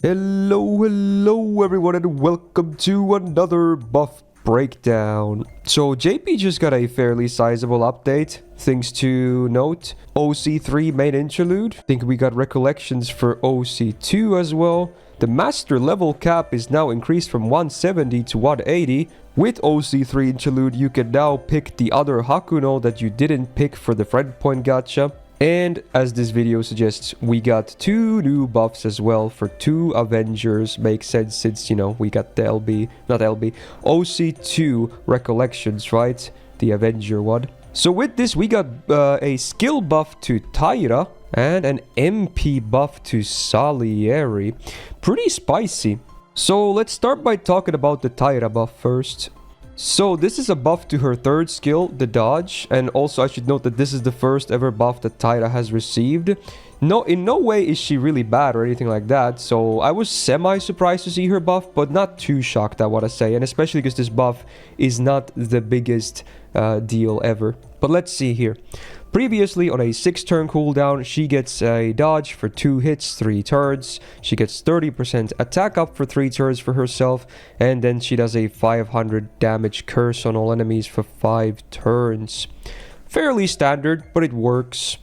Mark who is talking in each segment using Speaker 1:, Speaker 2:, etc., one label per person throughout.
Speaker 1: Hello everyone and welcome to another buff breakdown. So JP just got a fairly sizable update. Things to note: OC3 main interlude. I think we got recollections for OC2 as well. The master level cap is now increased from 170 to 180. With OC3 interlude, you can now pick the other Hakuno that you didn't pick for the friend point gacha. And as this video suggests, we got two new buffs as well for two Avengers. Makes sense since, we got the OC2 recollections, right? The Avenger one. So with this, we got a skill buff to Taira and an MP buff to Salieri. Pretty spicy. So let's start by talking about the Taira buff first. So this is a buff to her third skill, the dodge, and also I should note that this is the first ever buff that Taira has received. No, in no way is she really bad or anything like that, so I was semi-surprised to see her buff, but not too shocked, I want to say, and especially because this buff is not the biggest deal ever. But let's see here. Previously, on a 6-turn cooldown, she gets a dodge for 2 hits, 3 turns. She gets 30% attack up for 3 turns for herself. And then she does a 500 damage curse on all enemies for 5 turns. Fairly standard, but it works.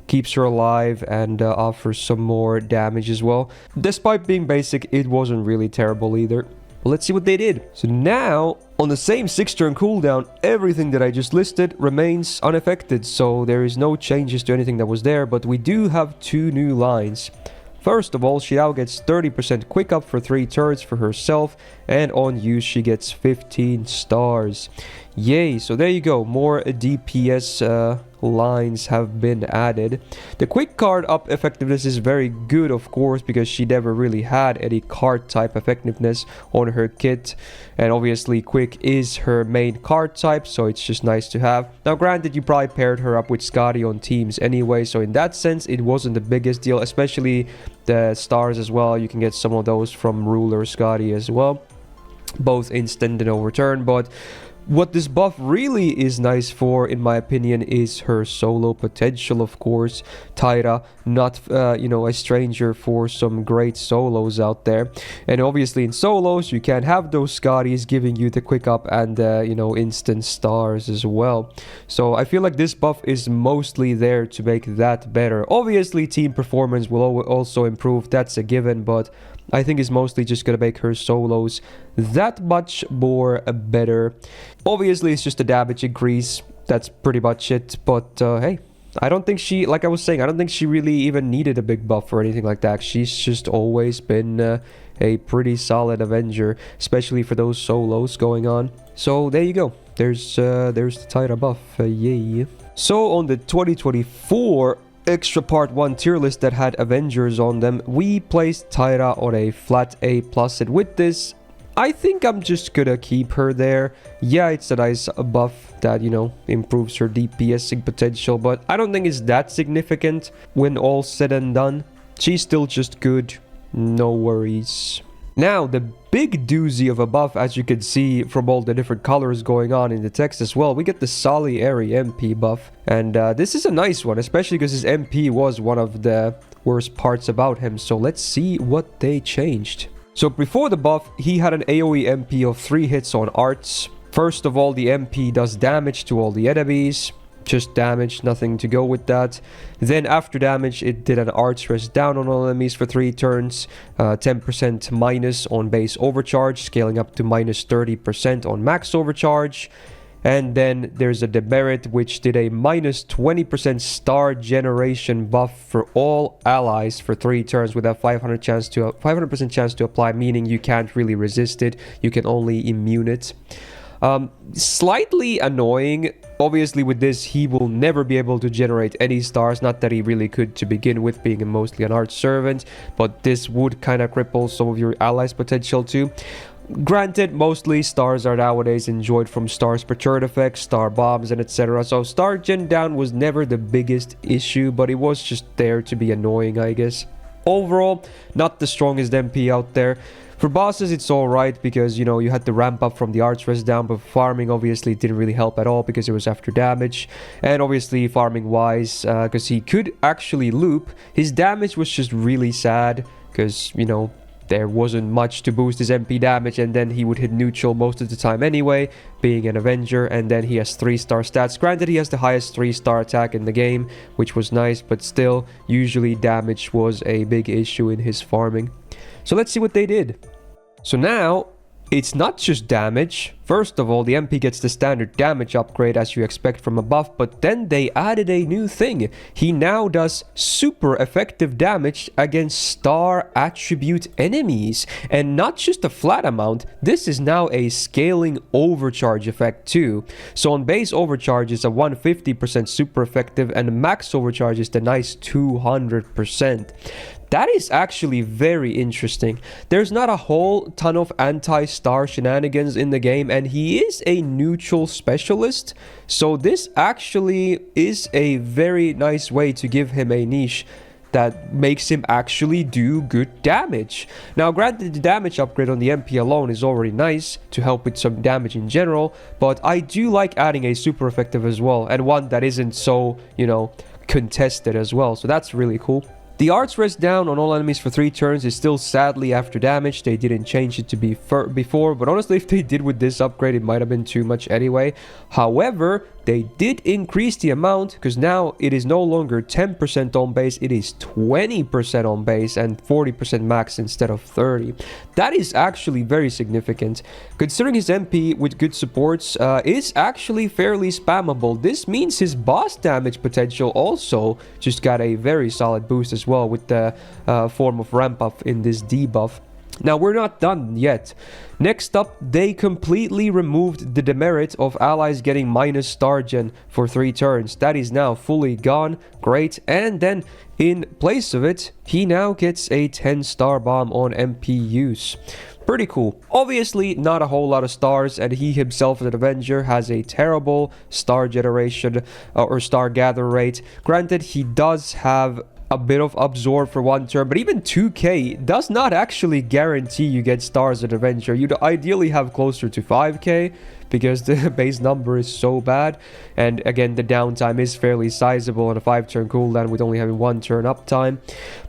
Speaker 1: Keeps her alive and offers some more damage as well. Despite being basic, it wasn't really terrible either. Well, let's see what they did. So now, on the same 6-turn cooldown, everything that I just listed remains unaffected. So there is no changes to anything that was there, but we do have 2 new lines. First of all, she now gets 30% quick up for 3 turns for herself, and on use she gets 15 stars. Yay, so there you go, more DPS lines have been added. The quick card up effectiveness is very good, of course, because she never really had any card type effectiveness on her kit, and obviously quick is her main card type, so it's just nice to have. Now granted, you probably paired her up with Scotty on teams anyway, so in that sense it wasn't the biggest deal, especially the stars as well. You can get some of those from Ruler Scotty as well, both instant and overturn. But what this buff really is nice for, in my opinion, is her solo potential, of course. Taira, not, a stranger for some great solos out there. And obviously in solos, you can have those Scotties giving you the quick up and, instant stars as well. So I feel like this buff is mostly there to make that better. Obviously, team performance will also improve, that's a given, but I think it's mostly just gonna make her solos that much more better. Obviously, it's just a damage increase. That's pretty much it. But hey, I don't think she, like I was saying, I don't think she really even needed a big buff or anything like that. She's just always been a pretty solid Avenger, especially for those solos going on. So there you go. There's the Taira buff. Yay. So on the 2024 extra part 1 tier list that had Avengers on them, we placed Taira on a flat A+, and with this, I think I'm just gonna keep her there. Yeah, it's a nice buff that, improves her DPSing potential, but I don't think it's that significant when all said and done. She's still just good, no worries. Now, the big doozy of a buff, as you can see from all the different colors going on in the text as well, we get the Salieri MP buff. And this is a nice one, especially because his MP was one of the worst parts about him. So let's see what they changed. So before the buff, he had an AoE MP of 3 hits on arts. First of all, the MP does damage to all the enemies. Just damage, nothing to go with that. Then after damage, it did an arts rest down on all enemies for 3 turns, 10% minus on base overcharge, scaling up to minus 30% on max overcharge. And then there's a demerit which did a minus 20% star generation buff for all allies for 3 turns with a 500% chance to apply, meaning you can't really resist it, you can only immune it. Slightly annoying. Obviously with this, he will never be able to generate any stars, not that he really could to begin with, being mostly an art servant, but this would kind of cripple some of your allies' potential too. Granted, mostly stars are nowadays enjoyed from stars per turn effects, star bombs, and etc. So star gen down was never the biggest issue, but it was just there to be annoying, I guess. Overall, not the strongest MP out there. For bosses, it's alright because, you had to ramp up from the arts rest down, but farming obviously didn't really help at all because it was after damage. And obviously farming wise, because he could actually loop, his damage was just really sad. because, you know, there wasn't much to boost his MP damage, and then he would hit neutral most of the time anyway, being an Avenger, and then he has 3-star stats. Granted, he has the highest 3-star attack in the game, which was nice, but still, usually damage was a big issue in his farming. So let's see what they did. So now, it's not just damage. First of all, the MP gets the standard damage upgrade as you expect from a buff, but then they added a new thing. He now does super effective damage against star attribute enemies. And not just a flat amount, this is now a scaling overcharge effect too. So on base overcharge is a 150% super effective, and max overcharge is the nice 200%. That is actually very interesting. There's not a whole ton of anti-star shenanigans in the game, and he is a neutral specialist, so this actually is a very nice way to give him a niche that makes him actually do good damage. Now, granted, the damage upgrade on the MP alone is already nice to help with some damage in general, but I do like adding a super effective as well, and one that isn't so, you know, contested as well, so that's really cool. The arts rest down on all enemies for 3 turns is still sadly after damage. They didn't change it to be before, but honestly, if they did with this upgrade, it might have been too much anyway. However, they did increase the amount, because now it is no longer 10% on base, it is 20% on base and 40% max instead of 30. That is actually very significant. Considering his MP with good supports is actually fairly spammable. This means his boss damage potential also just got a very solid boost as well with the form of ramp up in this debuff. Now, we're not done yet. Next up, they completely removed the demerit of allies getting minus star gen for 3 turns. That is now fully gone. Great. And then in place of it, he now gets a 10-star bomb on MP use. Pretty cool. Obviously, not a whole lot of stars, and he himself as an Avenger has a terrible star generation or star gather rate. Granted, he does have a bit of absorb for 1 turn, but even 2k does not actually guarantee you get stars at Avenger. You'd ideally have closer to 5k because the base number is so bad, and again, the downtime is fairly sizable on a 5-turn cooldown with only having 1 turn uptime.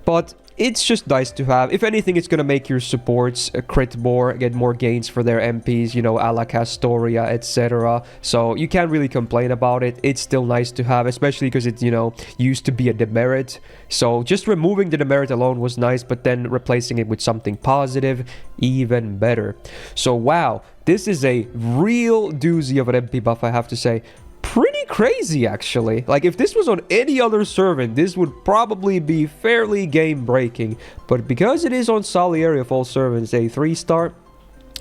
Speaker 1: But it's just nice to have. If anything, it's going to make your supports crit more, get more gains for their MPs, you know, a la Castoria, etc. So you can't really complain about it. It's still nice to have, especially because it, you know, used to be a demerit. So just removing the demerit alone was nice, but then replacing it with something positive, even better. So wow, this is a real doozy of an MP buff, I have to say. Pretty crazy, actually. Like, if this was on any other servant, this would probably be fairly game-breaking. But because it is on Salieri of all servants, a 3-star,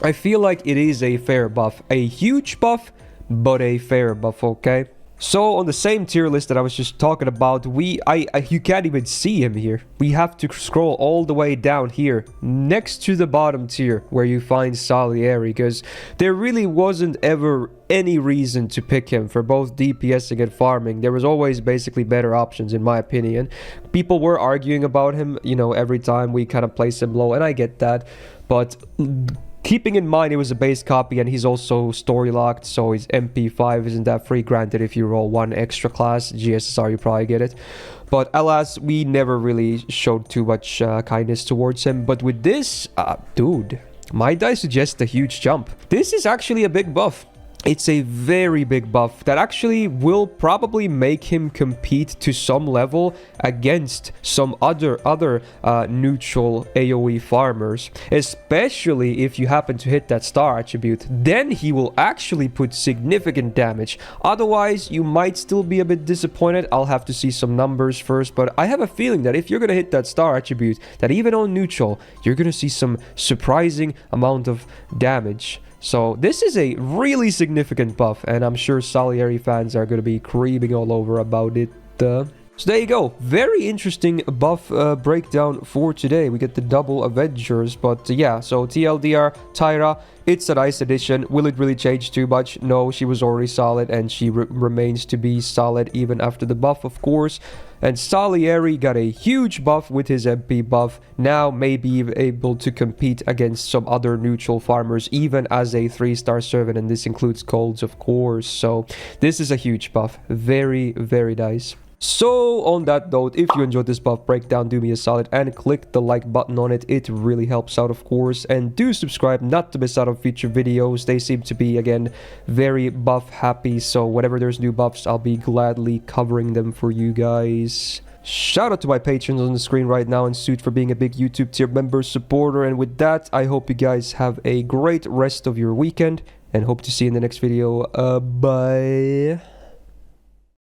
Speaker 1: I feel like it is a fair buff. A huge buff, but a fair buff, okay? So, on the same tier list that I was just talking about, you can't even see him here. We have to scroll all the way down here, next to the bottom tier, where you find Salieri, because there really wasn't ever any reason to pick him for both DPSing and farming. There was always basically better options, in my opinion. People were arguing about him, you know, every time we kind of place him low, and I get that, but keeping in mind it was a base copy and he's also story locked, so his MP5 isn't that free. Granted, if you roll 1 extra class GSSR, you probably get it, but alas, we never really showed too much kindness towards him. But with this, dude, might I suggest a huge jump? This is actually a big buff. It's a very big buff that actually will probably make him compete to some level against some other neutral AoE farmers, especially if you happen to hit that star attribute. Then he will actually put significant damage. Otherwise, you might still be a bit disappointed. I'll have to see some numbers first, but I have a feeling that if you're gonna hit that star attribute, that even on neutral, you're gonna see some surprising amount of damage. So this is a really significant buff, and I'm sure Salieri fans are going to be creaming all over about it. So there you go. Very interesting buff breakdown for today. We get the double Avengers, but yeah, so TLDR, Taira, it's a nice addition. Will it really change too much? No, she was already solid, and she remains to be solid even after the buff, of course. And Salieri got a huge buff with his MP buff. Now maybe able to compete against some other neutral farmers, even as a 3-star servant, and this includes colds, of course. So this is a huge buff. Very, very nice. So on that note, if you enjoyed this buff breakdown, do me a solid and click the like button on it. It really helps out, of course. And do subscribe not to miss out on future videos. They seem to be, again, very buff happy. So whenever there's new buffs, I'll be gladly covering them for you guys. Shout out to my patrons on the screen right now, and Suit for being a big YouTube tier member supporter. And with that, I hope you guys have a great rest of your weekend and hope to see you in the next video. Bye.